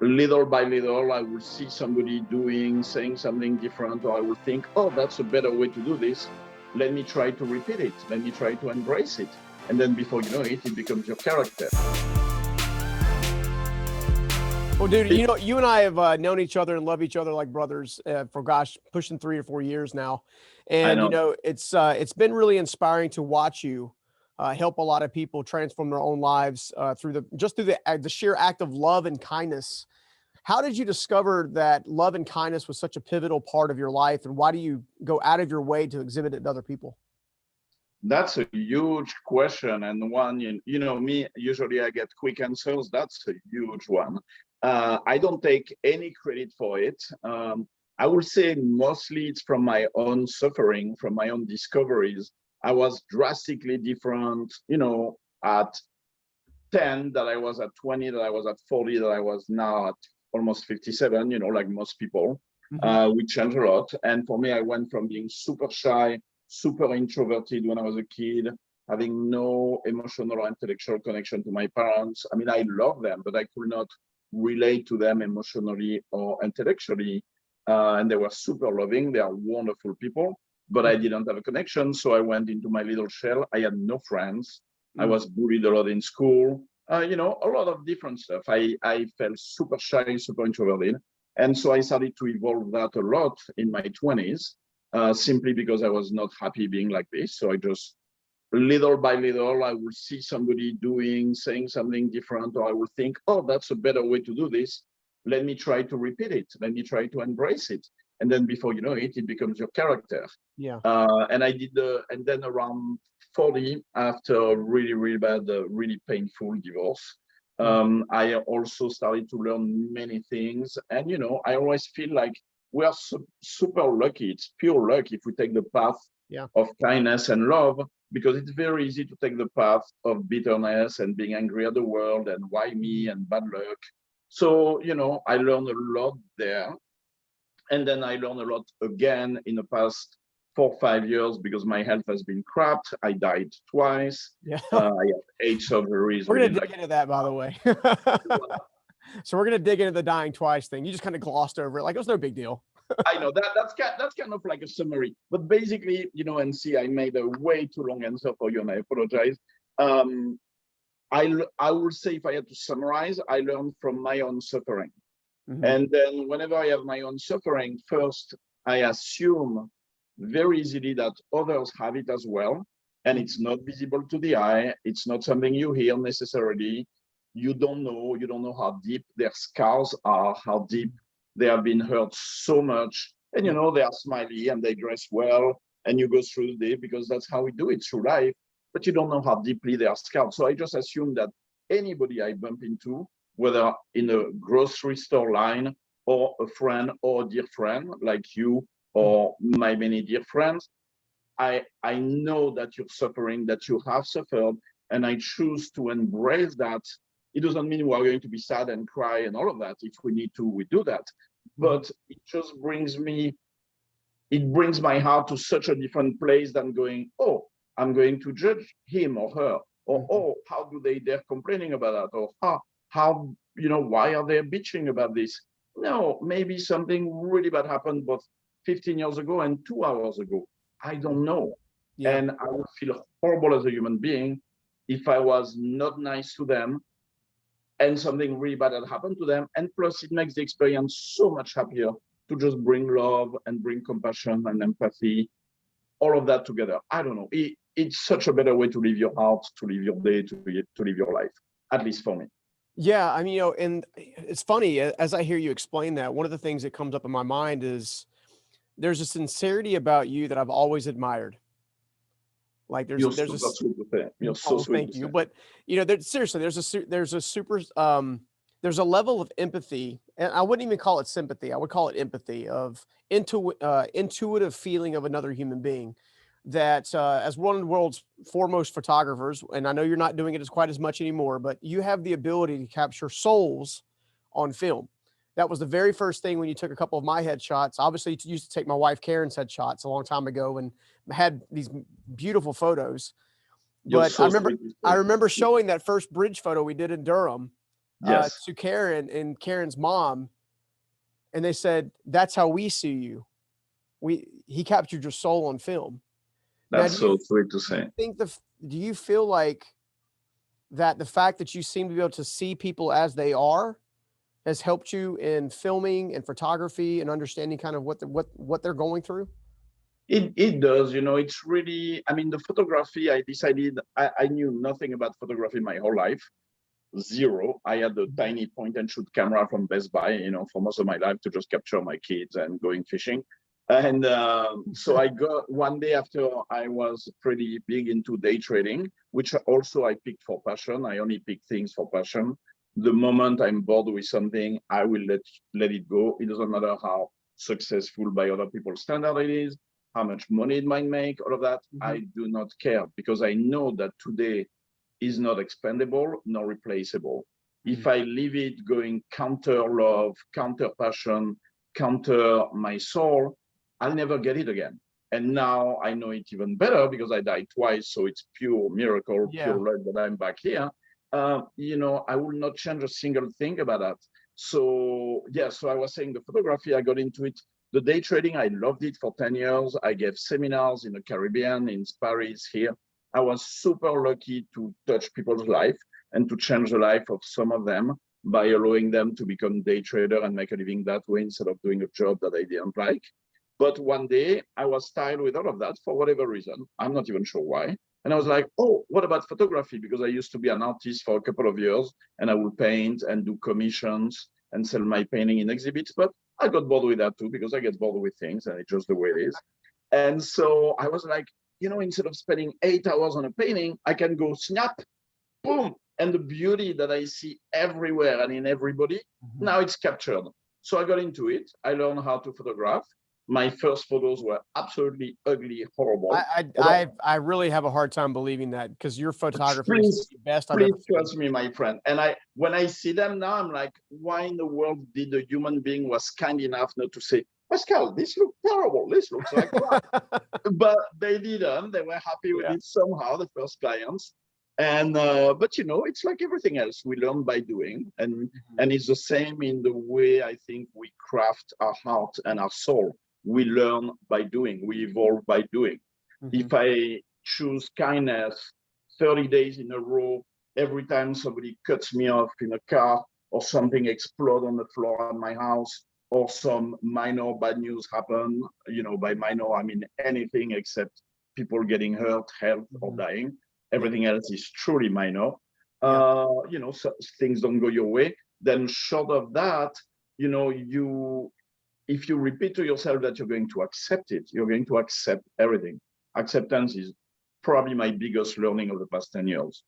little by little, I will see somebody saying something different, or I will think, oh, that's a better way to do this. Let me try to repeat it. Let me try to embrace it. And then before you know it, it becomes your character. Well, dude, you and I have known each other and love each other like brothers for pushing 3 or 4 years now, I and know. it's been really inspiring to watch you help a lot of people transform their own lives through the sheer act of love and kindness. How did you discover that love and kindness was such a pivotal part of your life, and why do you go out of your way to exhibit it to other people? That's a huge question, and one, me, usually I get quick answers. That's a huge one. I don't take any credit for it. I will say mostly it's from my own suffering, from my own discoveries. I was drastically different, at 10 that I was at 20, that I was at 40, that I was now at almost 57, like most people. We changed a lot. And for me, I went from being super shy, super introverted when I was a kid, having no emotional or intellectual connection to my parents. I mean, I love them, but I could not relate to them emotionally or intellectually. And they were super loving. They are wonderful people, but I didn't have a connection. So I went into my little shell. I had no friends. I was bullied a lot in school. A lot of different stuff. I felt super shy, super introverted. And so I started to evolve that a lot in my 20s, simply because I was not happy being like this. So I just, little by little, I will see somebody saying something different, or I will think, oh, that's a better way to do this. Let me try to repeat it. Let me try to embrace it. And then before you know it, it becomes your character. Yeah. And I did and then around 40, after a really, really bad, really painful divorce, I also started to learn many things. And, I always feel like we are super lucky. It's pure luck if we take the path of kindness and love, because it's very easy to take the path of bitterness and being angry at the world and why me and bad luck. So, I learned a lot there. And then I learned a lot again in the past 4 or 5 years, because my health has been crap. I died twice. Yeah. I had 8 surgeries. We're going to dig into that, by the way. So we're going to dig into the dying twice thing. You just kind of glossed over it. Like it was no big deal. I know that's kind of like a summary, but basically, and see, I made a way too long answer for you, and I apologize. I will say, if I had to summarize, I learned from my own suffering. And then whenever I have my own suffering, first, I assume very easily that others have it as well. And it's not visible to the eye. It's not something you hear necessarily. You don't know how deep their scars are, how deep they have been hurt so much. And, they are smiley and they dress well. And you go through the day because that's how we do it through life. But you don't know how deeply they are scarred. So I just assume that anybody I bump into, whether in a grocery store line or a friend or a dear friend like you or my many dear friends, I know that you're suffering, that you have suffered, and I choose to embrace that. It doesn't mean we're going to be sad and cry and all of that. If we need to, we do that. But it just brings my heart to such a different place than going, oh, I'm going to judge him or her, or oh, how do they dare complaining about that, or how why are they bitching about this? No, maybe something really bad happened both 15 years ago and 2 hours ago. I don't know. Yeah. And I would feel horrible as a human being if I was not nice to them and something really bad had happened to them. And plus, it makes the experience so much happier to just bring love and bring compassion and empathy, all of that together. I don't know. It's such a better way to live your heart, to live your day, to live your life, at least for me. Yeah, I mean, and it's funny, as I hear you explain that, one of the things that comes up in my mind is there's a sincerity about you that I've always admired. Like there's You're so sweet to thank you. But seriously, there's a level of empathy, and I wouldn't even call it sympathy. I would call it empathy, of intuitive feeling of another human being. That as one of the world's foremost photographers, and I know you're not doing it as quite as much anymore, but you have the ability to capture souls on film. That was the very first thing when you took a couple of my headshots. Obviously, you used to take my wife Karen's headshots a long time ago and had these beautiful photos. But I remember showing that first bridge photo we did in Durham, Yes, to Karen and Karen's mom, and they said, "That's how we see you. He captured your soul on film." Now, that's so sweet to do you say. think do you feel like that the fact that you seem to be able to see people as they are has helped you in filming and photography and understanding kind of what they're going through? It does, it's really, I mean, the photography, I decided I knew nothing about photography my whole life. Zero. I had a tiny point and shoot camera from Best Buy, for most of my life to just capture my kids and going fishing. And so I got one day after I was pretty big into day trading, which also I picked for passion. I only pick things for passion. The moment I'm bored with something, I will let it go. It doesn't matter how successful by other people's standard it is, how much money it might make, all of that. I do not care because I know that today is not expendable nor replaceable. If I leave it going counter love, counter passion, counter my soul, I'll never get it again. And now I know it even better because I died twice. So it's pure miracle, Yeah. pure luck that I'm back here. I will not change a single thing about that. So, yeah, so I was saying the photography, I got into it. The day trading, I loved it for 10 years. I gave seminars in the Caribbean, in Paris, here. I was super lucky to touch people's life and to change the life of some of them by allowing them to become day trader and make a living that way instead of doing a job that I didn't like. But one day I was tired with all of that for whatever reason. I'm not even sure why. And I was like, oh, what about photography? Because I used to be an artist for a couple of years and I would paint and do commissions and sell my painting in exhibits. But I got bored with that too because I get bored with things and it's just the way it is. And so I was like, instead of spending 8 hours on a painting, I can go snap, boom. And the beauty that I see everywhere and in everybody, now it's captured. So I got into it. I learned how to photograph. My first photos were absolutely ugly, horrible. I really have a hard time believing that because your photography is Please, the best I've please ever seen. trust me, my friend. And when I see them now, I'm like, why in the world did a human being was kind enough not to say, Pascal, this looks terrible. This looks like crap. But they didn't. They were happy with it somehow, the first clients. And but it's like everything else. We learn by doing, and it's the same in the way I think we craft our heart and our soul. We learn by doing. We evolve by doing. If I choose kindness 30 days in a row, every time somebody cuts me off in a car or something explodes on the floor at my house, or some minor bad news happen, by minor, I mean anything except people getting hurt, health, or dying. Everything else is truly minor. So things don't go your way. Then short of that, if you repeat to yourself that you're going to accept it, you're going to accept everything. Acceptance is probably my biggest learning of the past 10 years.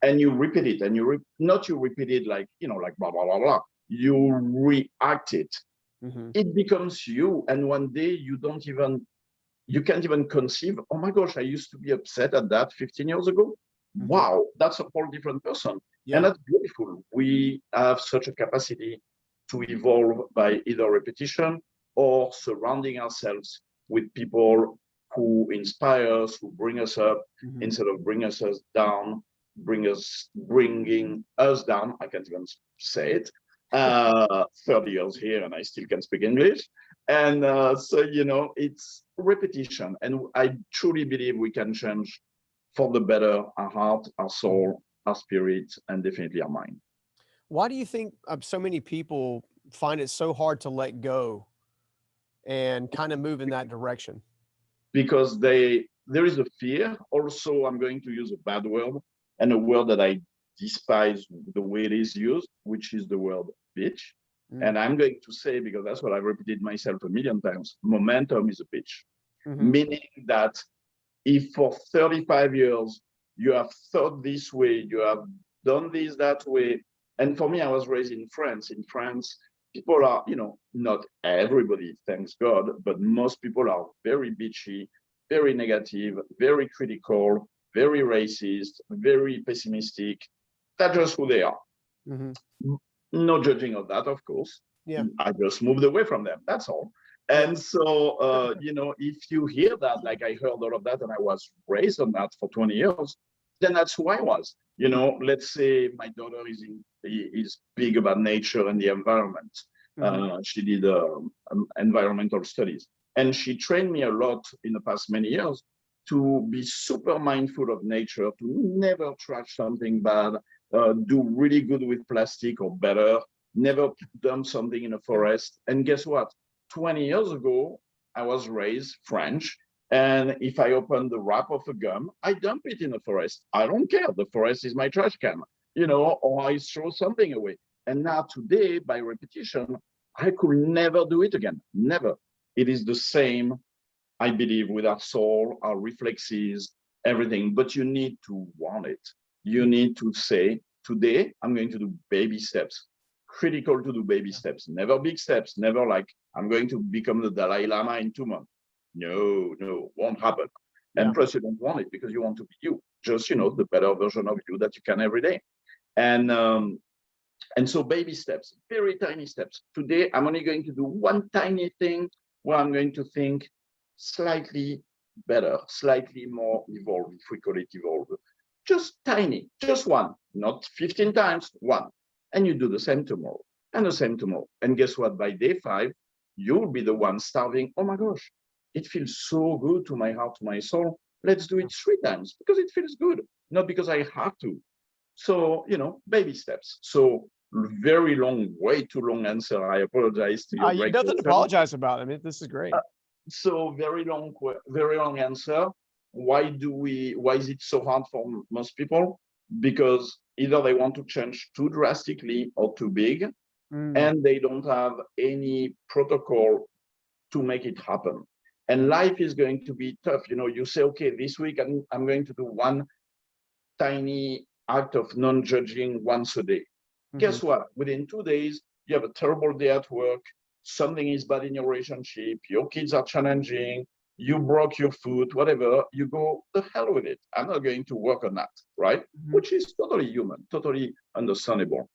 And you repeat it, and you repeat it like, like blah, blah, blah, blah. You react it. It becomes you. And one day you can't even conceive, oh my gosh, I used to be upset at that 15 years ago. Wow, that's a whole different person. And that's beautiful. We have such a capacity to evolve by either repetition or surrounding ourselves with people who inspire us, who bring us up instead of bringing us down, bringing us down. I can't even say it. 30 years here and I still can speak English. And so, it's repetition. And I truly believe we can change for the better our heart, our soul, our spirit, and definitely our mind. Why do you think so many people find it so hard to let go and kind of move in that direction? Because there is a fear. Also, I'm going to use a bad word and a word that I despise the way it is used, which is the word bitch. And I'm going to say, because that's what I've repeated myself a million times, momentum is a bitch. Meaning that if for 35 years you have thought this way, you have done this that way. And for me, I was raised in France. In France, people are, not everybody, thanks God, but most people are very bitchy, very negative, very critical, very racist, very pessimistic. That's just who they are. No judging of that, of course. I just moved away from them. That's all. And so, if you hear that, like I heard all of that and I was raised on that for 20 years, then that's who I was. You know, let's say my daughter is big about nature and the environment. She did environmental studies, and she trained me a lot in the past many years to be super mindful of nature, to never trash something bad, do really good with plastic or better, never dump something in a forest. And guess what? 20 years ago, I was raised French. And if I open the wrap of a gum, I dump it in the forest. I don't care. The forest is my trash can, you know, or I throw something away. And now today, by repetition, I could never do it again. Never. It is the same, I believe, with our soul, our reflexes, everything. But you need to want it. You need to say, today, I'm going to do baby steps. Critical to do baby steps, never big steps, never like, I'm going to become the Dalai Lama in 2 months. No, won't happen. And plus, you don't want it because you want to be you, just, you know, the better version of you that you can every day. And so baby steps, very tiny steps. Today, I'm only going to do one tiny thing where I'm going to think slightly better, slightly more evolved, if we call it evolved. Just tiny, just one, not 15 times, one. And you do the same tomorrow, and the same tomorrow. And guess what? By day 5, you'll be the one starving. Oh my gosh, it feels so good to my heart, to my soul. Let's do it 3 times because it feels good, not because I have to. So, you know, baby steps. So very long, way too long answer. I apologize to you. You nothing to apologize about. I mean, this is great. So very long answer. Why is it so hard for most people? Because either they want to change too drastically or too big, and they don't have any protocol to make it happen. And life is going to be tough. You know, you say, okay, this week I'm going to do one tiny act of non-judging once a day. Guess what? Within 2 days, you have a terrible day at work, something is bad in your relationship, your kids are challenging, you broke your foot, whatever, you go, the hell with it. I'm not going to work on that, right? Which is totally human, totally understandable.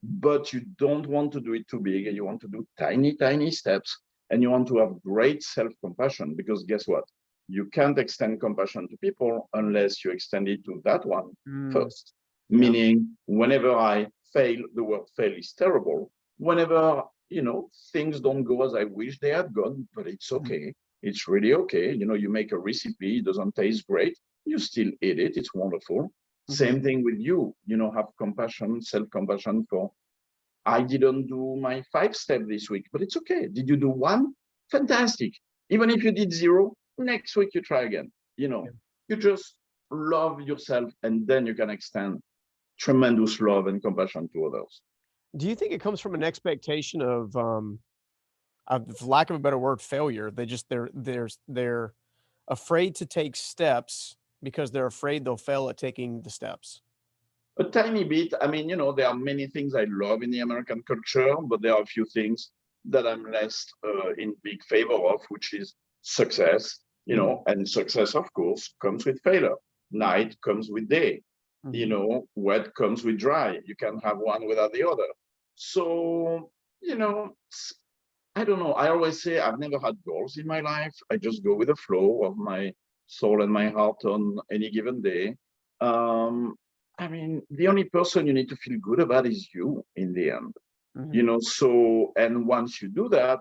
But you don't want to do it too big, and you want to do tiny, tiny steps, and you want to have great self-compassion, because guess what? You can't extend compassion to people unless you extend it to that one first. Meaning, whenever I fail, the word fail is terrible. Whenever, you know, things don't go as I wish they had gone, but it's okay. It's really okay. You know, you make a recipe, it doesn't taste great, you still eat it, it's wonderful. Same thing with you, you know, have compassion, self-compassion for, I didn't do my 5-step this week, but it's okay. Did you do 1? Fantastic. Even if you did 0, next week you try again. You know, you just love yourself, and then you can extend tremendous love and compassion to others. Do you think it comes from an expectation of for lack of a better word, failure? They're afraid to take steps because they're afraid they'll fail at taking the steps. A tiny bit. I mean, you know, there are many things I love in the American culture, but there are a few things that I'm less in big favor of, which is success, you know, and success, of course, comes with failure. Night comes with day, you know, wet comes with dry. You can't have one without the other. So, you know, I don't know. I always say I've never had goals in my life. I just go with the flow of my soul and my heart on any given day. I mean, the only person you need to feel good about is you in the end, you know. So, and once you do that,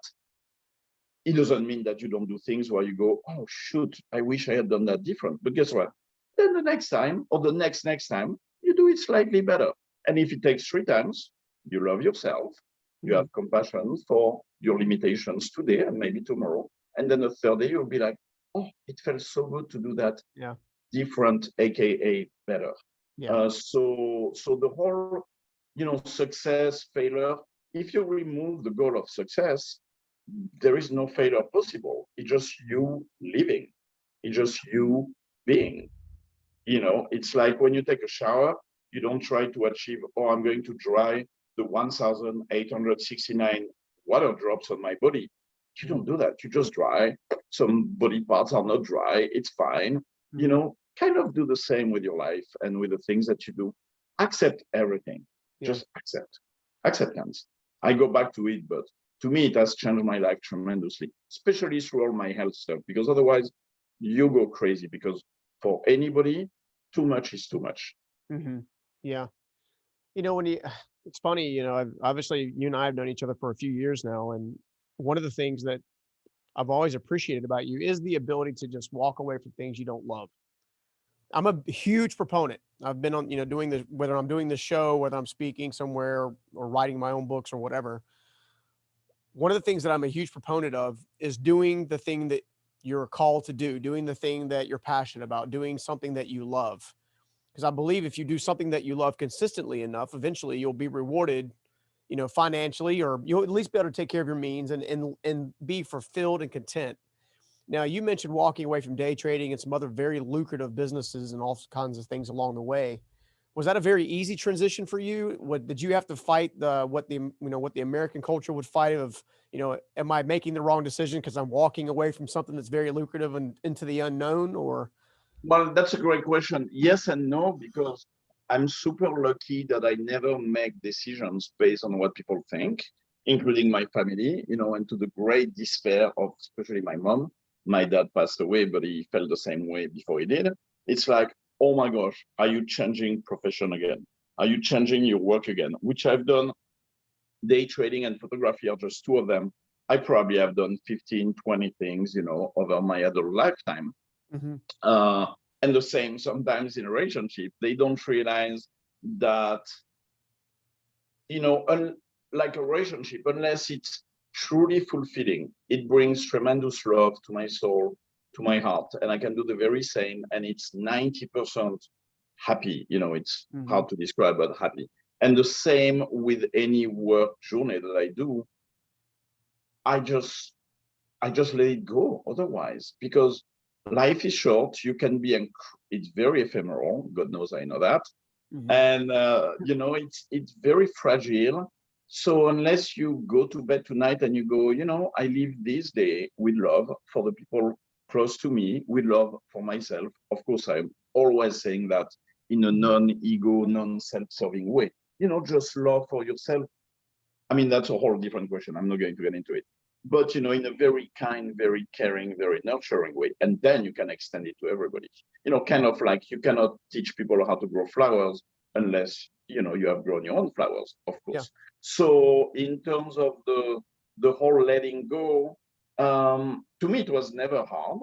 it doesn't mean that you don't do things where you go, oh, shoot, I wish I had done that different. But guess what? Then the next time or the next time, you do it slightly better. And if it takes 3 times, you love yourself, you have compassion for your limitations today and maybe tomorrow. And then the 3rd day, you'll be like, oh, it felt so good to do that different, AKA better. So the whole, you know, success, failure, if you remove the goal of success, there is no failure possible. It's just you living. It's just you being. You know, it's like when you take a shower, you don't try to achieve, oh, I'm going to dry the 1,869 water drops on my body. You don't do that. You just dry. Some body parts are not dry. It's fine. You know, kind of do the same with your life and with the things that you do. Accept everything. Just accept. Acceptance. I go back to it, but to me, it has changed my life tremendously, especially through all my health stuff, because otherwise you go crazy, because for anybody, too much is too much. Yeah. When it's funny, obviously you and I have known each other for a few years now. And one of the things that I've always appreciated about you is the ability to just walk away from things you don't love. I'm a huge proponent. I've been on, doing this, whether I'm doing this show, whether I'm speaking somewhere or writing my own books or whatever. One of the things that I'm a huge proponent of is doing the thing that you're called to do, doing the thing that you're passionate about, doing something that you love. Because I believe if you do something that you love consistently enough, eventually you'll be rewarded, financially, or you'll at least be able to take care of your means and be fulfilled and content. Now, you mentioned walking away from day trading and some other very lucrative businesses and all kinds of things along the way. Was that a very easy transition for you? What did you have to fight what the American culture would fight of, am I making the wrong decision because I'm walking away from something that's very lucrative and into the unknown? Or Well, that's a great question. Yes and no, because I'm super lucky that I never make decisions based on what people think, including my family, and to the great despair of especially my mom. My dad passed away, but he felt the same way before he did. It's like, oh my gosh, are you changing profession again? Are you changing your work again? Which I've done. Day trading and photography are just two of them. I probably have done 15, 20 things, over my adult lifetime. Mhm. Uh, and the same sometimes in a relationship, they don't realize that, like a relationship, unless it's truly fulfilling, it brings tremendous love to my soul, to my heart, and I can do the very same. And it's 90% happy. It's Mhm. hard to describe, but happy. And the same with any work journey that I do. I just I just let it go otherwise, because life is short. You can be, it's very ephemeral. God knows I know that. Mhm. And, it's very fragile. So unless you go to bed tonight and you go, I live this day with love for the people close to me, with love for myself. Of course, I'm always saying that in a non-ego, non-self-serving way. Just love for yourself. I mean, that's a whole different question. I'm not going to get into it. But, in a very kind, very caring, very nurturing way. And then you can extend it to everybody. Kind of like you cannot teach people how to grow flowers unless, you have grown your own flowers, of Yeah. course. So in terms of the whole letting go, to me, it was never hard,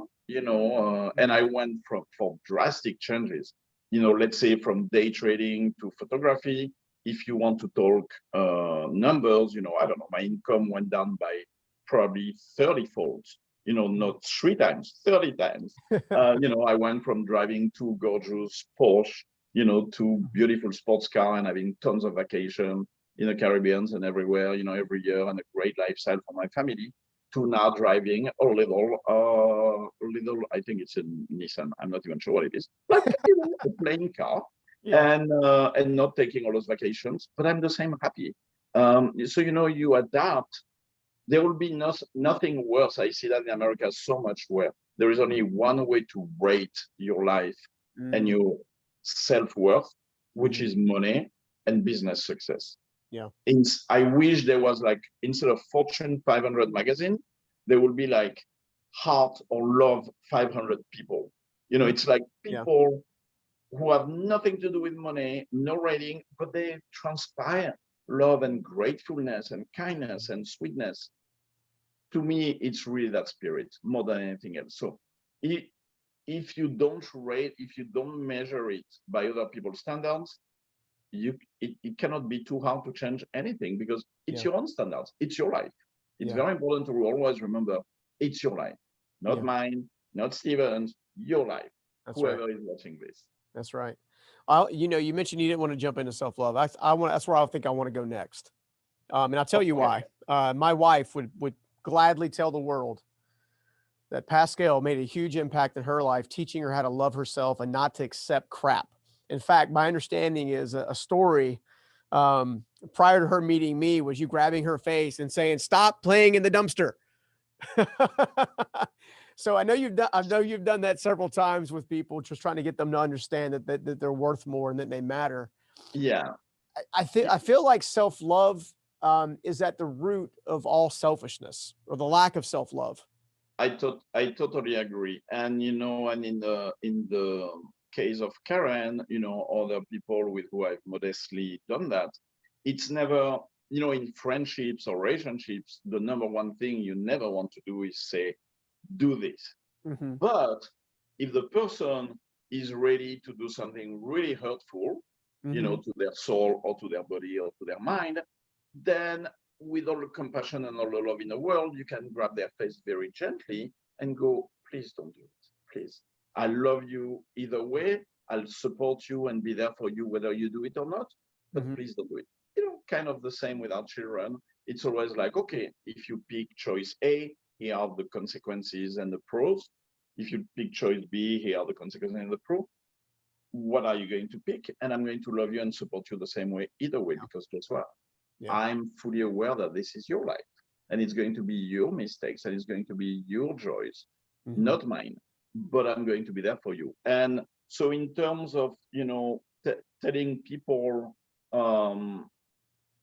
and I went for drastic changes, let's say from day trading to photography. If you want to talk numbers, I don't know, my income went down by probably 30 folds, not 3 times, 30 times. I went from driving two gorgeous Porsche, to beautiful sports car and having tons of vacation in the Caribbean and everywhere, every year, and a great lifestyle for my family, to now driving a little, I think it's a Nissan, I'm not even sure what it is, like, a plain car, Yeah. and not taking all those vacations, but I'm the same happy. So you adapt. There will be nothing worse. I see that in America so much, where there is only one way to rate your life and Mm. your self-worth, which Mhm. is money and business success. Yeah. I wish there was, like, instead of Fortune 500 magazine, there would be like heart or love 500 people. Mm. It's like Yeah. people who have nothing to do with money, no rating, but they transpire love and gratefulness and kindness and sweetness. To me, it's really that spirit more than anything else. So if you don't rate, if you don't measure it by other people's standards, it cannot be too hard to change anything, because it's Yeah. your own standards. It's your life. It's Yeah. very important to always remember it's your life, not Yeah. mine, not Steven's, your life, That's right. whoever is watching this. That's right. You mentioned you didn't want to jump into self-love. I want, that's where I think I want to go next. And I'll tell you Okay. why. My wife would gladly tell the world that Pascal made a huge impact in her life, teaching her how to love herself and not to accept crap. In fact, my understanding is a story prior to her meeting me was you grabbing her face and saying, "Stop playing in the dumpster." So I know you've done that several times with people, just trying to get them to understand that they're worth more and that they matter. Yeah. I feel like self-love is at the root of all selfishness or the lack of self-love. I totally agree. And and in the case of Karen, other people with who I've modestly done that, it's never, in friendships or relationships, the number one thing you never want to do is say, do this. Mm-hmm. But if the person is ready to do something really hurtful, to their soul or to their body or to their mind, then with all the compassion and all the love in the world, you can grab their face very gently and go, please don't do it. Please. I love you either way. I'll support you and be there for you, whether you do it or not, but please don't do it. Kind of the same with our children. It's always like, okay, if you pick choice A, here are the consequences and the pros. If you pick choice B, here are the consequences and the pros. What are you going to pick? And I'm going to love you and support you the same way, either way, because guess what? Yeah. I'm fully aware that this is your life and it's going to be your mistakes and it's going to be your joys, not mine, but I'm going to be there for you. And so in terms of, telling people,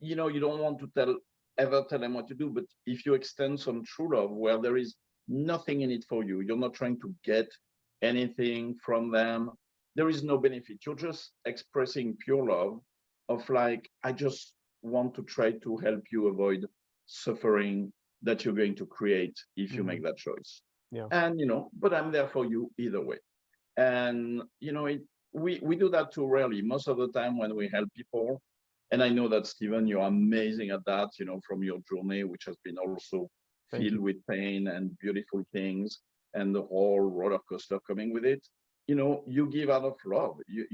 you don't want to ever tell them what to do, but if you extend some true love where there is nothing in it for you, you're not trying to get anything from them, there is no benefit. You're just expressing pure love of like, I just want to try to help you avoid suffering that you're going to create if you make that choice. Yeah. And, but I'm there for you either way. And, we do that too rarely. Most of the time when we help people, and I know that, Stephen, you're amazing at that, from your journey, which has been also filled with pain and beautiful things and the whole roller coaster coming with it. You give out of love. You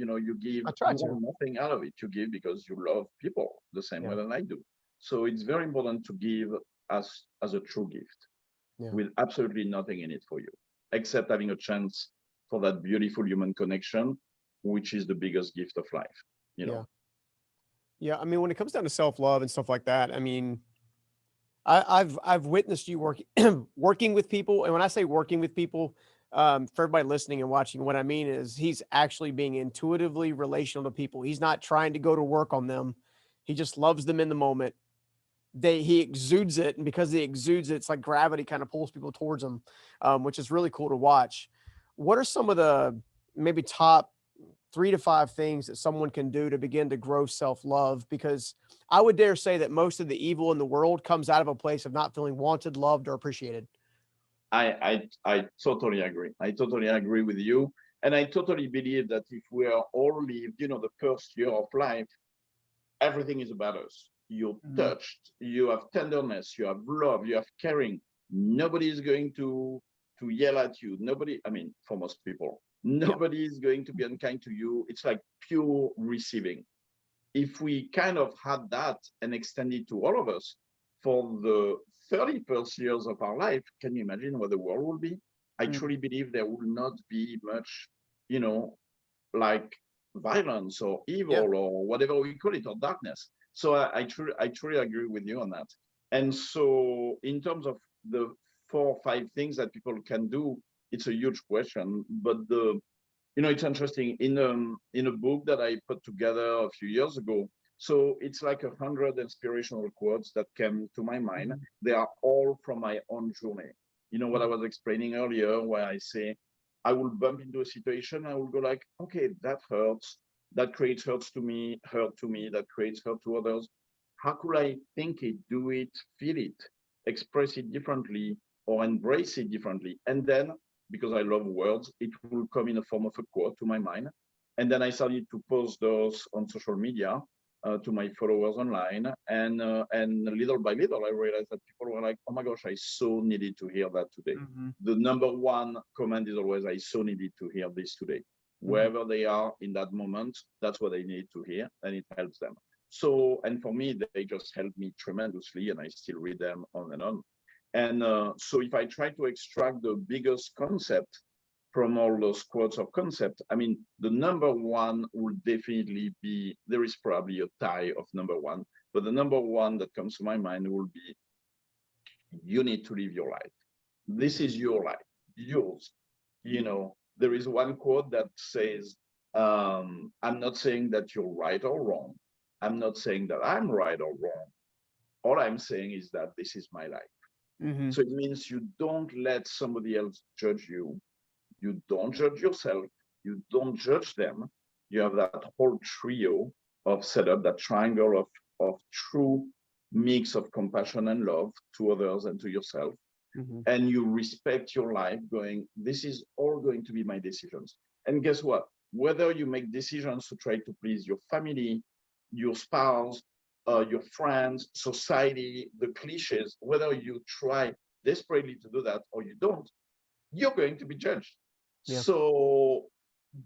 give nothing out of it. You give because you love people the same way than I do. So it's very important to give as a true gift with absolutely nothing in it for you, except having a chance for that beautiful human connection, which is the biggest gift of life, Yeah. I mean, when it comes down to self-love and stuff like that, I mean, I've witnessed you working with people. And when I say working with people, for everybody listening and watching, what I mean is he's actually being intuitively relational to people. He's not trying to go to work on them. He just loves them in the moment. He exudes it. And because he exudes it, it's like gravity kind of pulls people towards him, which is really cool to watch. What are some of the maybe top 3 to 5 things that someone can do to begin to grow self-love? Because I would dare say that most of the evil in the world comes out of a place of not feeling wanted, loved, or appreciated. I totally agree. I totally agree with you. And I totally believe that if we are all lived, the first year of life, everything is about us. You're touched, you have tenderness, you have love, you have caring. Nobody is going to yell at you. Nobody, I mean, for most people, nobody is going to be unkind to you. It's like pure receiving. If we kind of had that and extend it to all of us for the 30+ years of our life, can you imagine what the world will be? I truly believe there will not be much, like violence or evil or whatever we call it, or darkness. So I truly agree with you on that. And so in terms of the 4 or 5 things that people can do, it's a huge question. But it's interesting in a book that I put together a few years ago. So it's like 100 inspirational quotes that came to my mind. They are all from my own journey. What I was explaining earlier, where I say, I will bump into a situation, I will go like, okay, that hurts. That creates hurt to me, that creates hurt to others. How could I think it, do it, feel it, express it differently, or embrace it differently? And then, because I love words, it will come in the form of a quote to my mind. And then I started to post those on social media to my followers online. And little by little, I realized that people were like, oh my gosh, I so needed to hear that today. The number one comment is always, I so needed to hear this today. Wherever they are in that moment, that's what they need to hear, and it helps them. So, and for me, they just helped me tremendously, and I still read them on and on. And so if I try to extract the biggest concept from all those quotes of concept, I mean, the number one will definitely be, there is probably a tie of number one, but the number one that comes to my mind will be, you need to live your life. This is your life, yours. There is one quote that says, I'm not saying that you're right or wrong. I'm not saying that I'm right or wrong. All I'm saying is that this is my life. So it means you don't let somebody else judge you. You don't judge yourself. You don't judge them. You have that whole trio of setup, that triangle of true mix of compassion and love to others and to yourself. And you respect your life, going, this is all going to be my decisions. And guess what? Whether you make decisions to try to please your family, your spouse, your friends, society, the cliches, whether you try desperately to do that or you don't, you're going to be judged. Yeah. So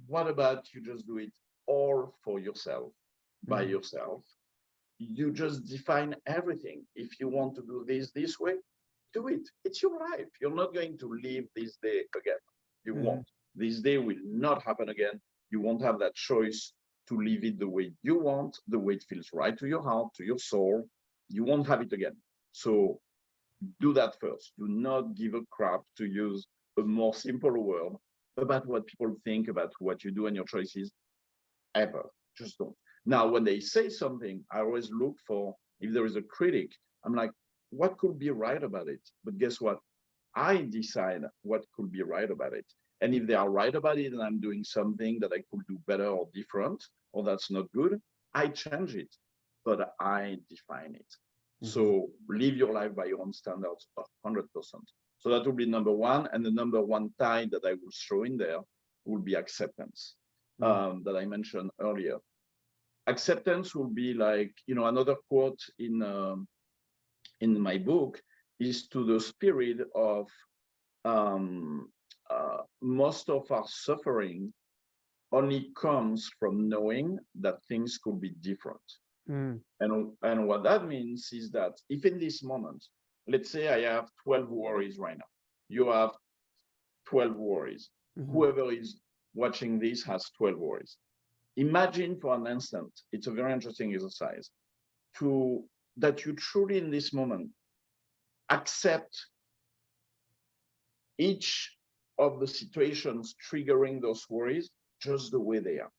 what about you just do it all for yourself, by yourself? You just define everything. If you want to do this way, do it. It's your life. You're not going to live this day again. You won't. This day will not happen again. You won't have that choice to live it the way you want, the way it feels right to your heart, to your soul. You won't have it again. So do that first. Do not give a crap, to use a more simple word, about what people think about what you do and your choices, ever. Just don't. Now, when they say something, I always look for, if there is a critic, I'm like, what could be right about it? But guess what? I decide what could be right about it. And if they are right about it and I'm doing something that I could do better or different, or that's not good, I change it, but I define it. So live your life by your own standards, 100%. So that will be number one. And the number one tie that I will throw in there will be acceptance, that I mentioned earlier. Acceptance will be like, another quote in my book is to the spirit of most of our suffering only comes from knowing that things could be different. And what that means is that if in this moment, let's say I have 12 worries right now, you have 12 worries. Whoever is watching this has 12 worries. Imagine for an instant, it's a very interesting exercise, that you truly in this moment accept each of the situations triggering those worries just the way they are.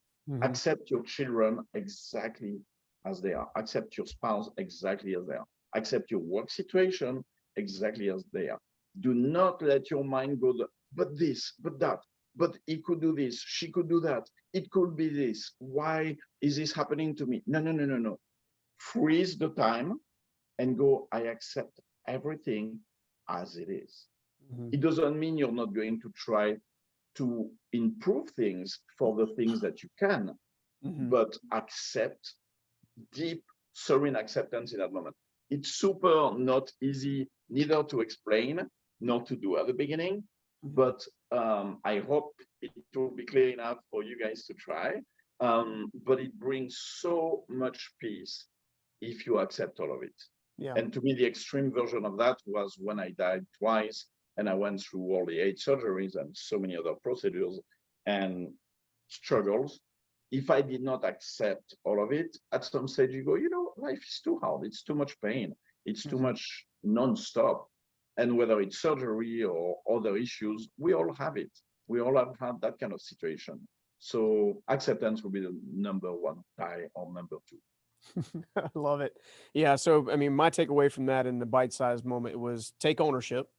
Accept your children exactly as they are. Accept your spouse exactly as they are. Accept your work situation exactly as they are. Do not let your mind go, but this, but that, but he could do this, she could do that, it could be this. Why is this happening to me? No. Freeze the time and go, I accept everything as it is. It doesn't mean you're not going to try to improve things for the things that you can, but accept deep, serene acceptance in that moment. It's super not easy, neither to explain nor to do at the beginning, but I hope it will be clear enough for you guys to try. But it brings so much peace if you accept all of it. Yeah. And to me, the extreme version of that was when I died twice and I went through all the 8 surgeries and so many other procedures and struggles. If I did not accept all of it, at some stage you go, life is too hard. It's too much pain. It's too much nonstop. And whether it's surgery or other issues, we all have it. We all have had that kind of situation. So acceptance will be the number one tie, or number 2. I love it. Yeah. So, I mean, my takeaway from that in the bite-sized moment was take ownership.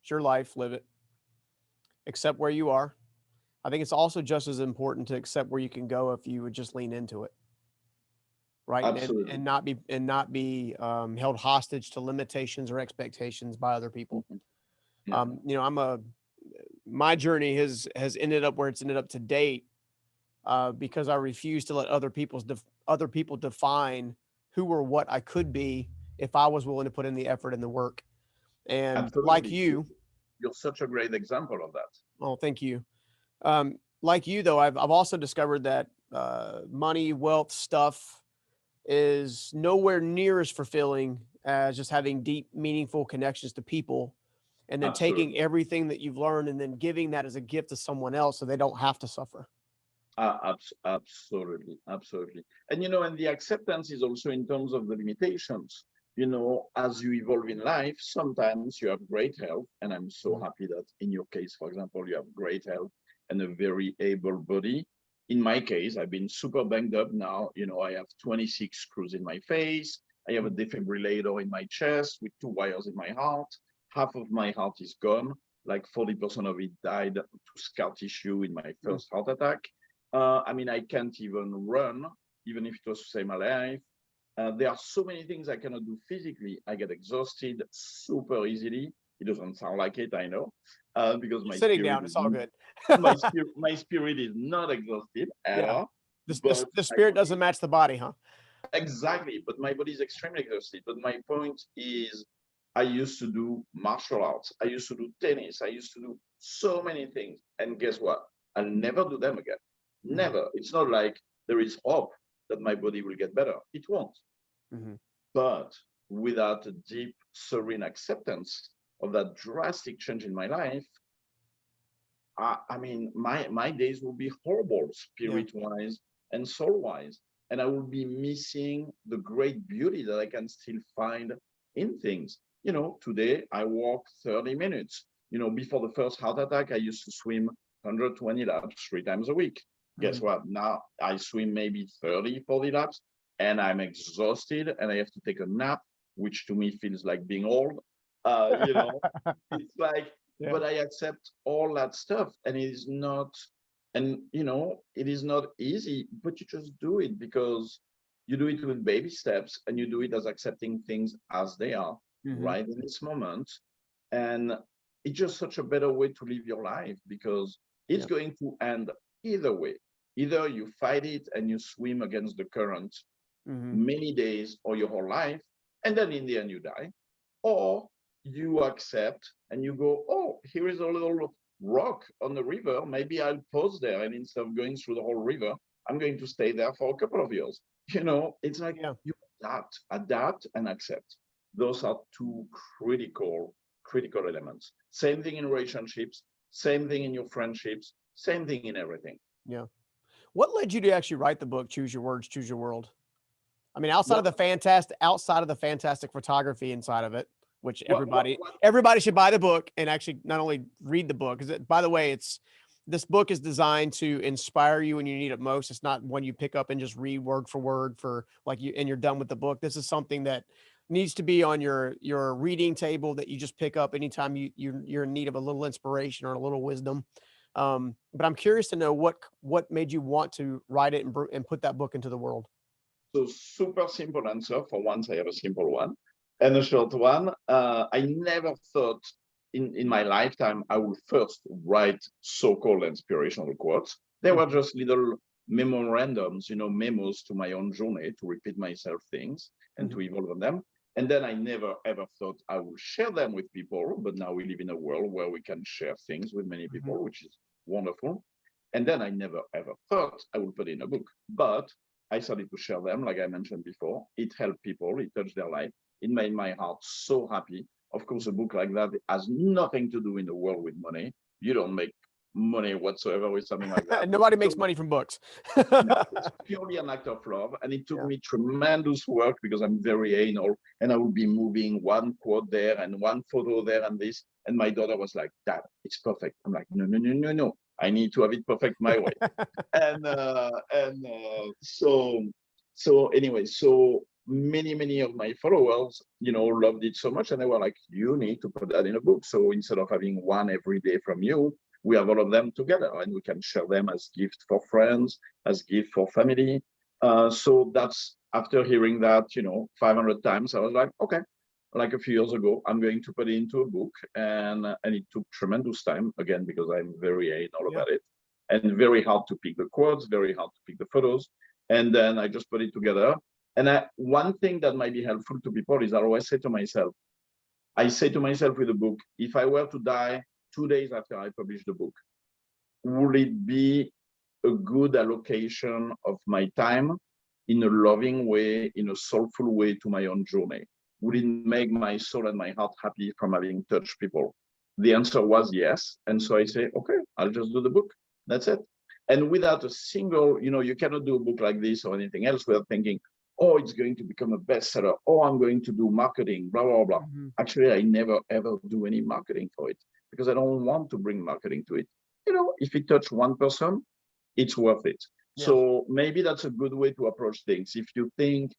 It's your life, live it. Accept where you are. I think it's also just as important to accept where you can go if you would just lean into it. Right. Absolutely. And not be held hostage to limitations or expectations by other people. Yeah. My journey has ended up where it's ended up to date because I refuse to let other people define who or what I could be if I was willing to put in the effort and the work. And absolutely. Like you're such a great example of that. Oh, thank you. Like you though, I've also discovered that money, wealth, stuff is nowhere near as fulfilling as just having deep, meaningful connections to people, and then absolutely. Taking everything that you've learned and then giving that as a gift to someone else so they don't have to suffer. Absolutely. And and the acceptance is also in terms of the limitations. As you evolve in life, sometimes you have great health, and I'm so happy that in your case, for example, you have great health and a very able body. In my case, I've been super banged up now. I have 26 screws in my face. I have a defibrillator in my chest with 2 wires in my heart. Half of my heart is gone. like 40% of it died to scar tissue in my first heart attack. I mean, I can't even run, even if it was to save my life. There are so many things I cannot do physically. I get exhausted super easily. It doesn't sound like it, I know, because my Sitting spirit down, it's all good. my spirit is not exhausted at all. The spirit doesn't match the body, huh? Exactly, but my body is extremely exhausted. But my point is, I used to do martial arts. I used to do tennis. I used to do so many things. And guess what? I'll never do them again. Never. It's not like there is hope that my body will get better. It won't. But without a deep, serene acceptance of that drastic change in my life, I mean, my days will be horrible, spirit-wise and soul-wise. And I will be missing the great beauty that I can still find in things. You know, today I walk 30 minutes. You know, before the first heart attack, I used to swim 120 laps 3 times a week. Guess what? Now I swim maybe 30, 40 laps, and I'm exhausted and I have to take a nap, which to me feels like being old. You know, it's like, but I accept all that stuff, and it is not, and you know, it is not easy, but you just do it because you do it with baby steps, and you do it as accepting things as they are right in this moment. And it's just such a better way to live your life, because it's going to end either way. Either you fight it and you swim against the current many days or your whole life, and then in the end you die, or you accept and you go, oh, here is a little rock on the river. Maybe I'll pause there, and instead of going through the whole river, I'm going to stay there for a couple of years. You know, it's like you adapt and accept. Those are two critical elements. Same thing in relationships, same thing in your friendships, same thing in everything. Yeah. What led you to actually write the book, Choose Your Words, Choose Your World? I mean, outside of the fantastic photography inside of it, which everybody should buy the book and actually not only read the book, because by the way, this book is designed to inspire you when you need it most. It's not one you pick up and just read word for word and you're done with the book. This is something that needs to be on your reading table that you just pick up anytime you're in need of a little inspiration or a little wisdom. But I'm curious to know what made you want to write it and put that book into the world. So super simple answer. For once, I have a simple one and a short one. I never thought in my lifetime I would first write so-called inspirational quotes. They were just little memorandums, you know, memos to my own journey, to repeat myself things and to evolve on them. And then I never ever thought I would share them with people. But now we live in a world where we can share things with many people, which is wonderful. And then I never ever thought I would put in a book. But I started to share them, like I mentioned before. It helped people, it touched their life. It made my heart so happy. Of course, a book like that has nothing to do in the world with money. You don't make money whatsoever with something like that. Nobody makes money from books. No, it's purely an act of love. And it took me tremendous work, because I'm very anal, and I would be moving one quote there and one photo there and this. And my daughter was like, Dad, it's perfect. I'm like, no. I need to have it perfect my way. So anyway, so many of my followers, you know, loved it so much, and they were like, you need to put that in a book. So instead of having one every day from you, we have all of them together, and we can share them as gift for friends, as gift for family. So that's, after hearing that, you know, 500 times, I was like, okay, like a few years ago, I'm going to put it into a book. And it took tremendous time, again, because I'm very anal about it, and very hard to pick the quotes, very hard to pick the photos. And then I just put it together. And one thing that might be helpful to people is I always say to myself with a book, if I were to die 2 days after I publish the book, would it be a good allocation of my time in a loving way, in a soulful way to my own journey? Would it make my soul and my heart happy from having touched people? The answer was yes. And so I say, okay, I'll just do the book. That's it. And without a single, you know, you cannot do a book like this or anything else without thinking, oh, it's going to become a bestseller. Oh, I'm going to do marketing, blah, blah, blah. Actually, I never, ever do any marketing for it, because I don't want to bring marketing to it. You know, if it touches one person, it's worth it. So maybe that's a good way to approach things. If you think,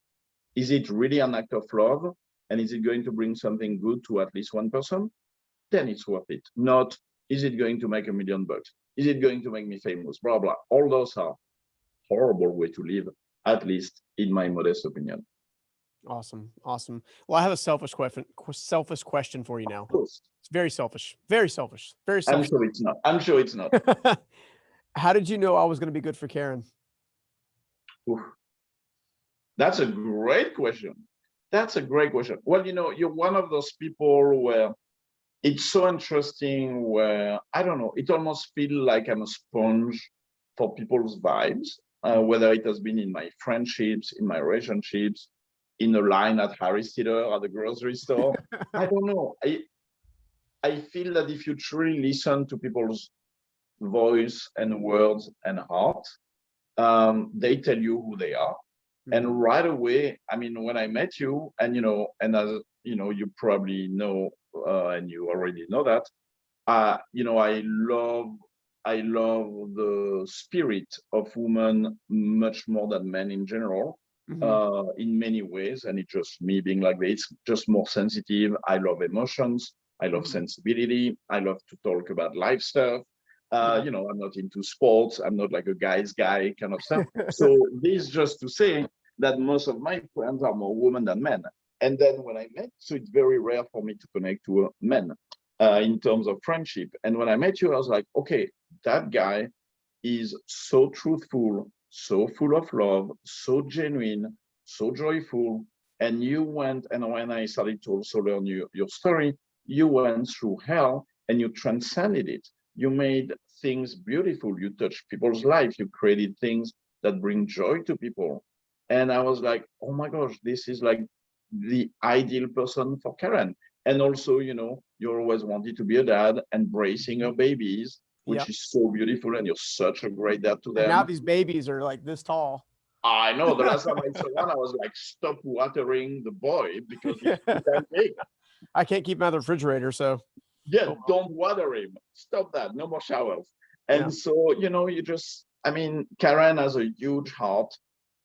is it really an act of love? And is it going to bring something good to at least one person? then it's worth it. Not, is it going to make $1 million? Is it going to make me famous? Blah, blah. All those are horrible way to live, at least in my modest opinion. Awesome. Awesome. Well, I have a selfish question for you now. Of course. It's very selfish, very selfish, very I'm selfish. sure it's not. I'm sure it's not. How did you know I was going to be good for Karen? Oof. That's a great question. That's a great question. Well, you know, you're one of those people where it's so interesting, where, I don't know, it almost feels like I'm a sponge for people's vibes, whether it has been in my friendships, in my relationships, in a line at Harry's Theater, at the grocery store. I don't know. I feel that if you truly listen to people's voice and words and heart, they tell you who they are. And right away, I mean, when I met you, and you know, and as you know, you probably know, and you already know that, you know, I love the spirit of women much more than men in general, in many ways. And it's just me being like this, just more sensitive. I love emotions. I love sensibility. I love to talk about life stuff. You know, I'm not into sports. I'm not like a guy's guy kind of stuff. So this just to say that most of my friends are more women than men. And then when I met, so it's very rare for me to connect to men in terms of friendship. And when I met you, I was like, okay, that guy is so truthful, so full of love, so genuine, so joyful. And you went, and when I started to also learn your story, you went through hell and you transcended it. You made things beautiful. You touched people's life. You created things that bring joy to people. And I was like, oh my gosh, this is like the ideal person for Karen. And also, you know, you always wanted to be a dad, embracing your babies, which is so beautiful. And you're such a great dad to them. And now these babies are like this tall. I know. The last time I saw one, I was like, stop watering the boy because it's too damn big. I can't keep him out of the refrigerator, so. Yeah, don't water him. Stop that. No more showers. And so, you know, you just, I mean, Karen has a huge heart,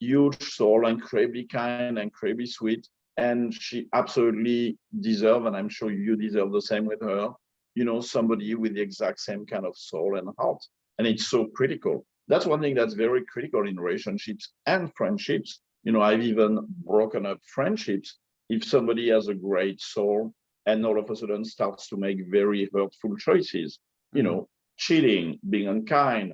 huge soul, incredibly kind, incredibly sweet. And she absolutely deserves, and I'm sure you deserve the same with her, you know, somebody with the exact same kind of soul and heart. And it's so critical. That's one thing that's very critical in relationships and friendships. You know, I've even broken up friendships. If somebody has a great soul and all of a sudden starts to make very hurtful choices, you know, cheating, being unkind,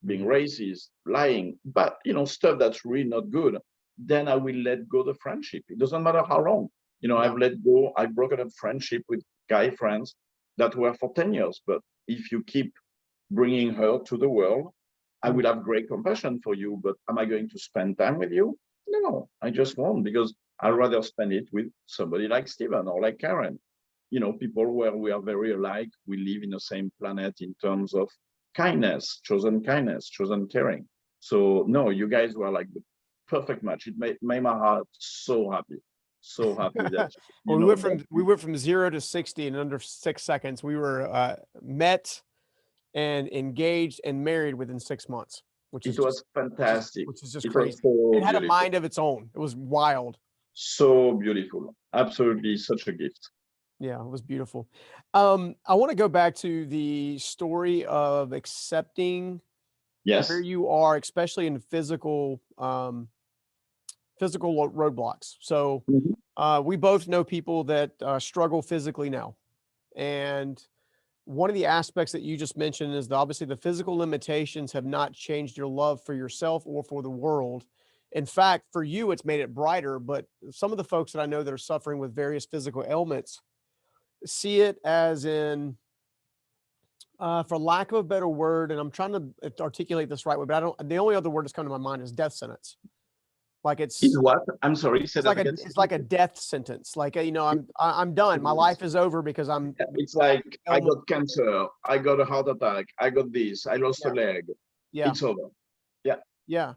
being racist, lying, but, you know, stuff that's really not good, then I will let go the friendship. It doesn't matter how long. You know, I've broken up friendship with guy friends that were for 10 years. But if you keep bringing her to the world, I will have great compassion for you. But am I going to spend time with you? No, I just won't, because I'd rather spend it with somebody like Steven or like Karen. You know, people where we are very alike. We live in the same planet in terms of kindness, chosen caring. So no, you guys were like the perfect match. It made my heart so happy that well, we went from 0 to 60 in under 6 seconds. We were met and engaged and married within 6 months, which was fantastic. Which is just crazy. It had a mind of its own. It was wild. So beautiful. Absolutely such a gift. Yeah, it was beautiful. I want to go back to the story of accepting where you are, especially in physical roadblocks. So we both know people that struggle physically now. And one of the aspects that you just mentioned is that obviously the physical limitations have not changed your love for yourself or for the world. In fact, for you, it's made it brighter. But some of the folks that I know that are suffering with various physical ailments see it as in, for lack of a better word, and I'm trying to articulate this right way, but the only other word that's come to my mind is death sentence. Like it's what? I'm sorry. It's like a death sentence. Like, you know, I'm done. My life is over because I'm. It's like I got cancer. I got a heart attack. I got this. I lost a leg. Yeah. It's over. Yeah. Yeah.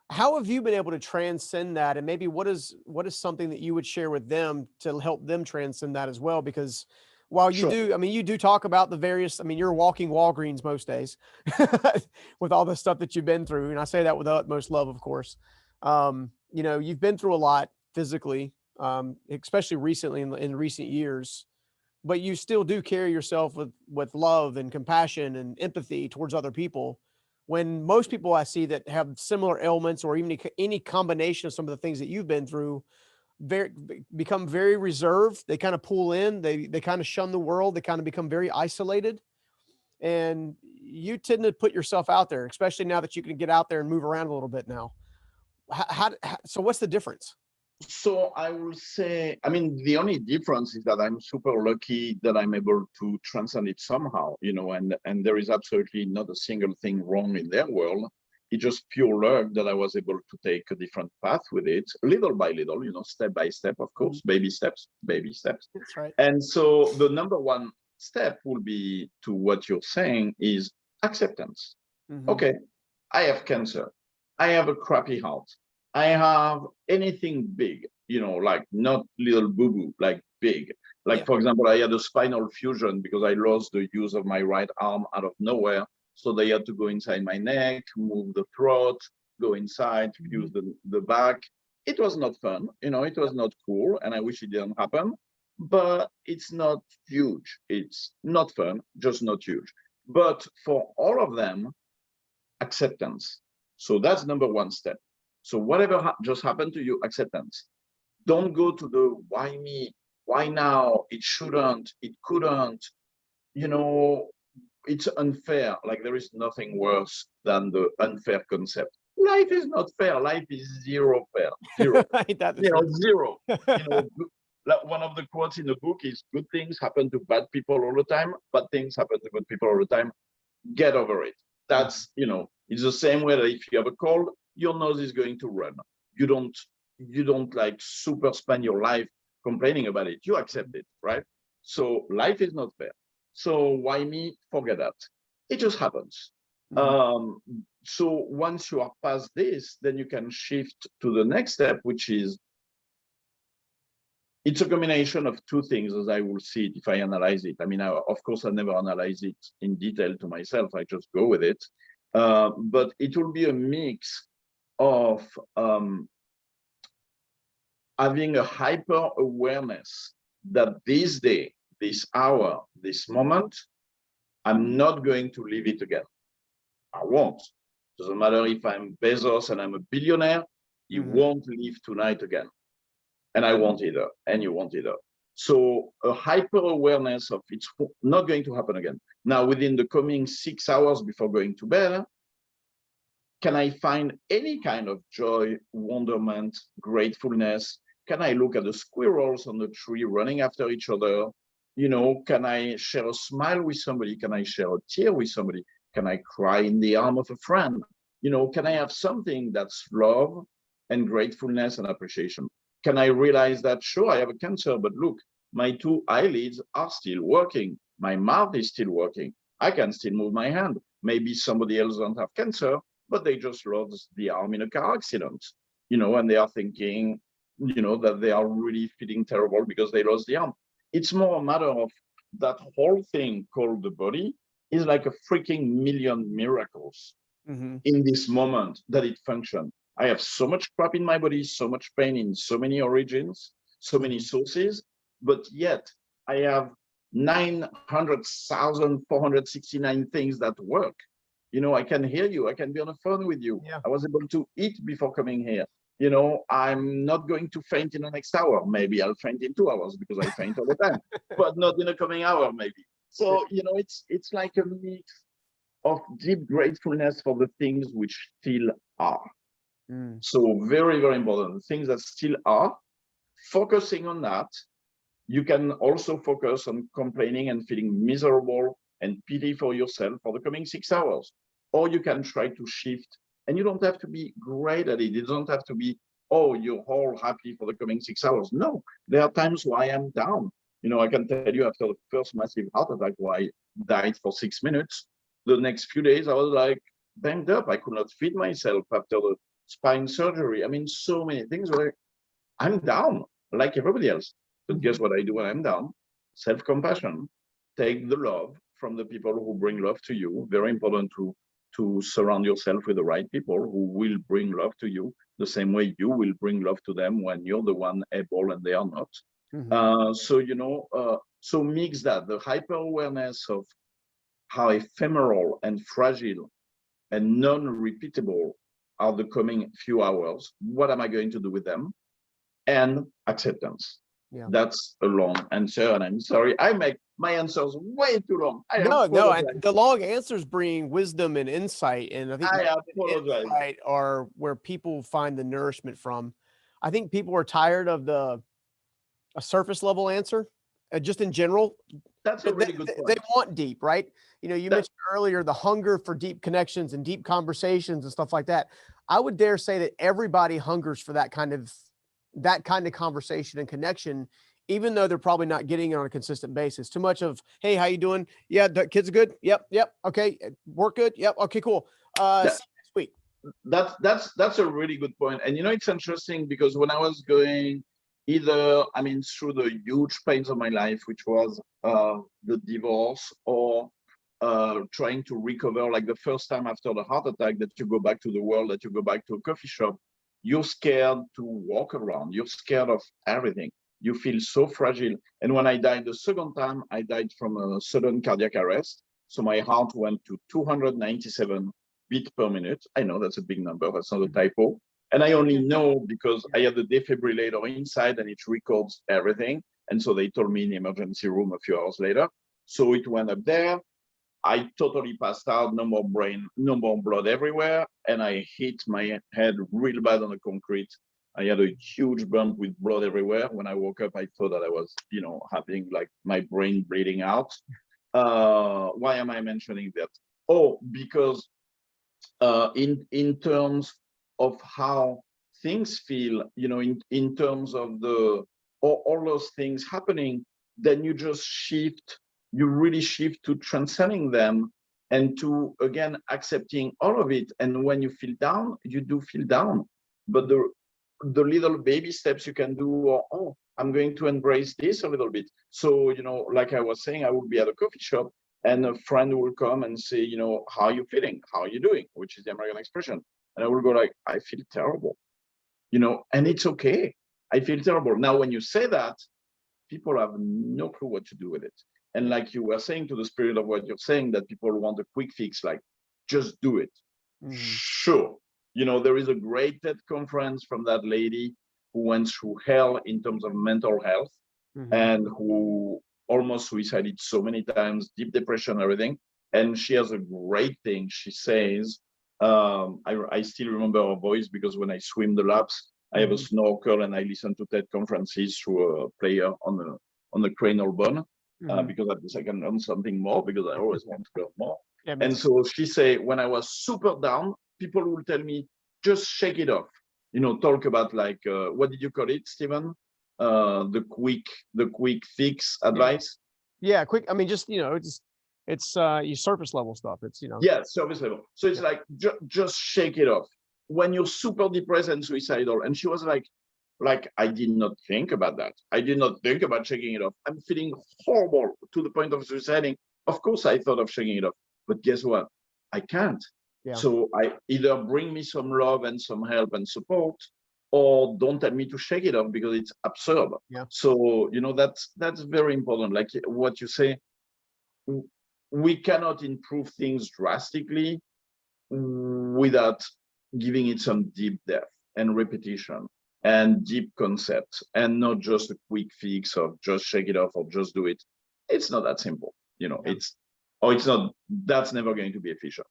How have you been able to transcend that? And maybe what is something that you would share with them to help them transcend that as well? Because while you do, I mean, you do talk about the various, I mean, you're walking Walgreens most days with all the stuff that you've been through. And I say that with the utmost love, of course. You know, you've been through a lot physically, especially recently in recent years. but you still do carry yourself with love and compassion and empathy towards other people. When most people I see that have similar ailments or even any combination of some of the things that you've been through, become very reserved. They kind of pull in, they kind of shun the world, they kind of become very isolated. And you tend to put yourself out there, especially now that you can get out there and move around a little bit now. So what's the difference? So I will say, I mean, the only difference is that I'm super lucky that I'm able to transcend it somehow, and there is absolutely not a single thing wrong in their world. It's just pure luck that I was able to take a different path with it, little by little, step by step, of course, baby steps, baby steps. That's right. And so the number one step will be to what you're saying is acceptance. Okay, I have cancer. I have a crappy heart. I have anything big, like not little boo-boo, like big. Like, for example, I had a spinal fusion because I lost the use of my right arm out of nowhere. So they had to go inside my neck, move the throat, go inside, use the back. It was not fun, it was not cool, and I wish it didn't happen. But it's not huge. It's not fun, just not huge. But for all of them, acceptance. So that's number one step. So whatever just happened to you, acceptance. Don't go to the why me, why now, it shouldn't, it couldn't, it's unfair. Like there is nothing worse than the unfair concept. Life is not fair. Life is zero fair. Zero. Zero. Like one of the quotes in the book is good things happen to bad people all the time, bad things happen to good people all the time. Get over it. That's, it's the same way that if you have a cold, your nose is going to run. You don't like super spend your life complaining about it. You accept it, right? So life is not fair. So why me? Forget that. It just happens. So once you are past this, then you can shift to the next step, which is, it's a combination of two things as I will see it if I analyze it. I mean, of course, I never analyze it in detail to myself. I just go with it. But it will be a mix of having a hyper awareness that this day, this hour, this moment, I'm not going to live it again. I won't. Doesn't matter if I'm Bezos and I'm a billionaire, you won't live tonight again. And I won't either, and you won't either. So a hyper awareness of it's not going to happen again. Now, within the coming 6 hours before going to bed, can I find any kind of joy, wonderment, gratefulness? Can I look at the squirrels on the tree running after each other? Can I share a smile with somebody? Can I share a tear with somebody? Can I cry in the arm of a friend? Can I have something that's love and gratefulness and appreciation? Can I realize that, sure, I have a cancer, but look, my two eyelids are still working. My mouth is still working. I can still move my hand. Maybe somebody else doesn't have cancer, but they just lost the arm in a car accident, and they are thinking, that they are really feeling terrible because they lost the arm. It's more a matter of that whole thing called the body is like a freaking million miracles in this moment that it functions. I have so much crap in my body, so much pain in so many origins, so many sources, but yet I have 900,469 things that work. I can hear you. I can be on the phone with you. I was able to eat before coming here. I'm not going to faint in the next hour. Maybe I'll faint in 2 hours because I faint all the time, but not in the coming hour, maybe. So, it's like a mix of deep gratefulness for the things which still are. So very, very important. The things that still are, focusing on that. You can also focus on complaining and feeling miserable and pity for yourself for the coming 6 hours. Or you can try to shift, and you don't have to be great at it. It doesn't have to be, oh, you're all happy for the coming 6 hours. No, there are times where I am down. I can tell you after the first massive heart attack where I died for 6 minutes, the next few days I was like banged up. I could not feed myself after the spine surgery. I mean, so many things where I'm down like everybody else. But guess what I do when I'm down? Self-compassion. Take the love from the people who bring love to you. Very important to surround yourself with the right people who will bring love to you the same way you will bring love to them when you're the one able and they are not. So mix that, the hyper awareness of how ephemeral and fragile and non-repeatable are the coming few hours. What am I going to do with them? And acceptance. Yeah. That's a long answer, and I'm sorry. I make my answers way too long. No, and the long answers bring wisdom and insight, and I think I apologize. insight are where people find the nourishment from. I think people are tired of a surface level answer, just in general. That's a really good point. They want deep, right? You know, you mentioned earlier the hunger for deep connections and deep conversations and stuff like that. I would dare say that everybody hungers for that kind of conversation and connection, even though they're probably not getting it on a consistent basis. Too much of, hey, how you doing? Yeah, the kids are good. Yep. Okay, work good. Yep. Okay, cool. See you next week. That's a really good point. And you know, it's interesting because when I was going through the huge pains of my life, which was the divorce or trying to recover, like the first time after the heart attack that you go back to the world, that you go back to a coffee shop, you're scared to walk around. You're scared of everything. You feel so fragile. And when I died the second time, I died from a sudden cardiac arrest. So my heart went to 297 beats per minute. I know that's a big number. That's not a typo. And I only know because I had the defibrillator inside and it records everything. And so they told me in the emergency room a few hours later. So it went up there. I totally passed out, no more brain, no more blood everywhere. And I hit my head real bad on the concrete. I had a huge bump with blood everywhere. When I woke up, I thought that I was, having like my brain bleeding out. Why am I mentioning that? Oh, because in terms of how things feel, in terms of all those things happening, then you just you really shift to transcending them and to, again, accepting all of it. And when you feel down, you do feel down. But the little baby steps you can do are, oh, I'm going to embrace this a little bit. So, like I was saying, I would be at a coffee shop and a friend will come and say, how are you feeling? How are you doing? Which is the American expression. And I will go like, I feel terrible, and it's okay. I feel terrible. Now, when you say that, people have no clue what to do with it. And like you were saying, to the spirit of what you're saying, that people want a quick fix, like just do it. Mm-hmm. Sure. There is a great TED conference from that lady who went through hell in terms of mental health, mm-hmm. and who almost suicided so many times, deep depression, everything. And she has a great thing. She says, I still remember her voice because when I swim the laps, I have a snorkel and I listen to TED conferences through a player on the cranial bone, because at least I can learn something more, because I always want to learn more. Yeah, and so she say, when I was super down, people will tell me, just shake it off. Talk about like, what did you call it, Stephen? The quick fix advice. Yeah, quick. I mean, just, it's your surface level stuff. It's, Yeah, surface level. So it's like, just shake it off. When you're super depressed and suicidal. And she was like, I did not think about that. I did not think about shaking it off. I'm feeling horrible to the point of suiciding. Of course, I thought of shaking it off. But guess what? I can't. Yeah. So I either bring me some love and some help and support, or don't tell me to shake it off because it's absurd. Yeah. So, that's very important. Like what you say, we cannot improve things drastically without giving it some deep depth and repetition and deep concepts, and not just a quick fix of just shake it off or just do it. It's not that simple. Yeah. That's never going to be efficient.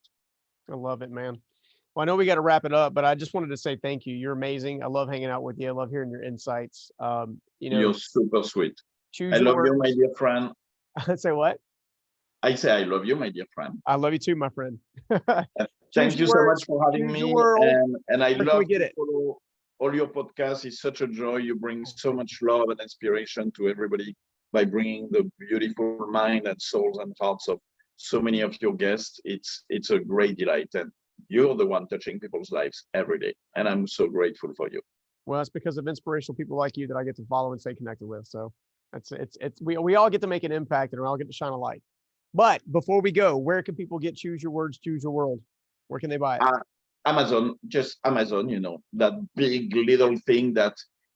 I love it, man. Well, I know we got to wrap it up, but I just wanted to say thank you. You're amazing. I love hanging out with you. I love hearing your insights. You're super sweet. I love you, my dear friend. Say what? I say I love you, my dear friend. I love you too, my friend. Thank you so much for having me. And I love to follow all your podcasts. It's such a joy. You bring so much love and inspiration to everybody by bringing the beautiful mind and souls and hearts of so many of your guests. It's a great delight. And you're the one touching people's lives every day. And I'm so grateful for you. Well, it's because of inspirational people like you that I get to follow and stay connected with. So we all get to make an impact, and we all get to shine a light. But before we go, where can people get Choose Your Words, Choose Your World? Where can they buy it? Amazon, just Amazon, that big little thing that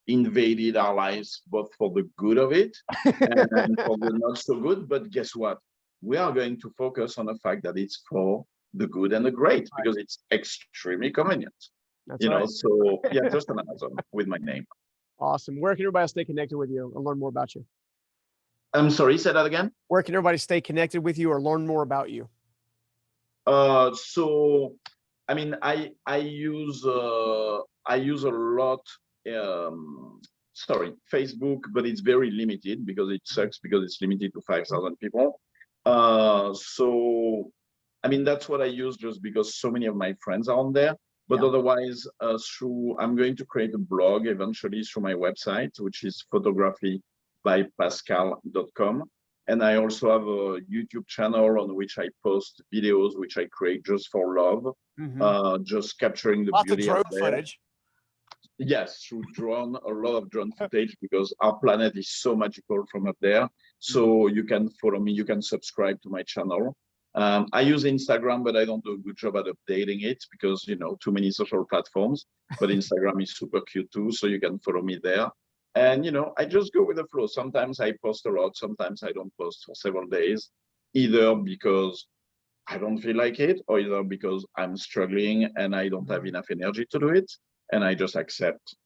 invaded our lives, both for the good of it and for the not so good. But guess what? We are going to focus on the fact that it's for the good and the great, because it's extremely convenient. That's You know, right. so yeah, just an Amazon with my name. Awesome. Where can everybody stay connected with you and learn more about you? I'm sorry, say that again. Where can everybody stay connected with you or learn more about you? So I mean, I use a lot, sorry, Facebook, but it's very limited because it sucks because it's limited to 5,000 people. So I mean, that's what I use just because so many of my friends are on there. But Yeah. otherwise, I'm going to create a blog eventually through my website, which is photographybypascal.com. And I also have a YouTube channel on which I post videos, which I create just for love, just capturing the Lots of beauty drone out there. footage. Yes, through drone, a lot of drone footage, because our planet is so magical from up there. So you can follow me, you can subscribe to my channel. I use Instagram, but I don't do a good job at updating it because, you know, too many social platforms. But Instagram is super cute too, so you can follow me there. And, you know, I just go with the flow. Sometimes I post a lot, sometimes I don't post for several days, either because I don't feel like it, or either because I'm struggling and I don't have enough energy to do it. And I just accept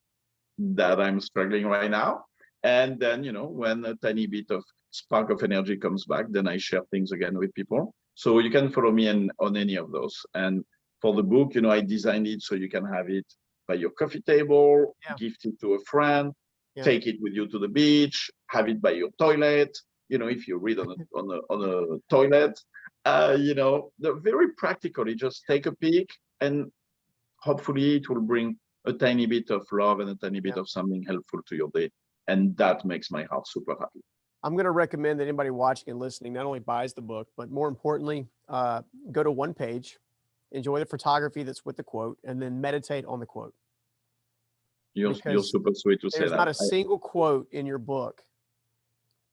that I'm struggling right now. And then, you know, when a tiny bit of spark of energy comes back, then I share things again with people. So you can follow me on any of those. And for the book, you know, I designed it so you can have it by your coffee table, gift it to a friend, take it with you to the beach, have it by your toilet. You know, if you read on a toilet, you know, they're very practical. You just take a peek, and hopefully it will bring a tiny bit of love and a tiny bit of something helpful to your day. And that makes my heart super happy. I'm going to recommend that anybody watching and listening not only buys the book, but more importantly, go to one page, enjoy the photography that's with the quote, and then meditate on the quote. You're super sweet to say that. There's not a single quote in your book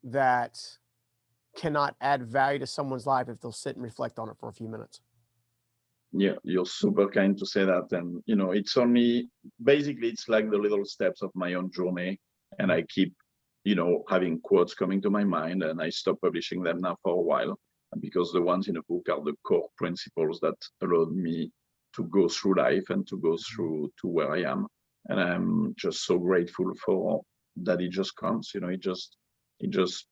that cannot add value to someone's life if they'll sit and reflect on it for a few minutes. Yeah, you're super kind to say that. And, you know, it's only, basically, it's like the little steps of my own journey. And I keep, you know, having quotes coming to my mind, and I stopped publishing them now for a while, because the ones in the book are the core principles that allowed me to go through life and to go through to where I am. And I'm just so grateful for that. It just comes, you know, it just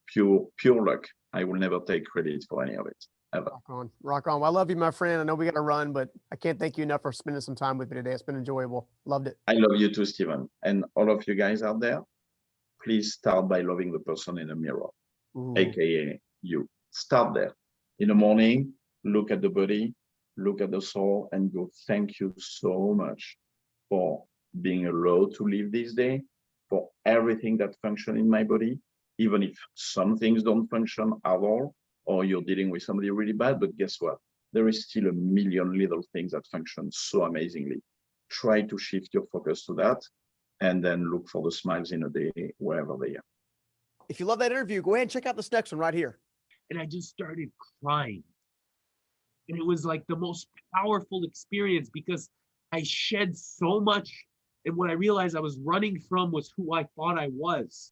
pure luck. I will never take credit for any of it, ever. Rock on, rock on. Well, I love you, my friend. I know we got to run, but I can't thank you enough for spending some time with me today. It's been enjoyable. Loved it. I love you too, Stephen. And all of you guys out there, please start by loving the person in the mirror, AKA you. Start there. In the morning, look at the body, look at the soul, and go, thank you so much for being allowed to live this day, for everything that functions in my body, even if some things don't function at all, or you're dealing with somebody really bad. But guess what? There is still a million little things that function so amazingly. Try to shift your focus to that, and then look for the smiles in a day, wherever they are. If you love that interview, go ahead and check out this next one right here. And I just started crying. And it was like the most powerful experience, because I shed so much. And what I realized I was running from was who I thought I was.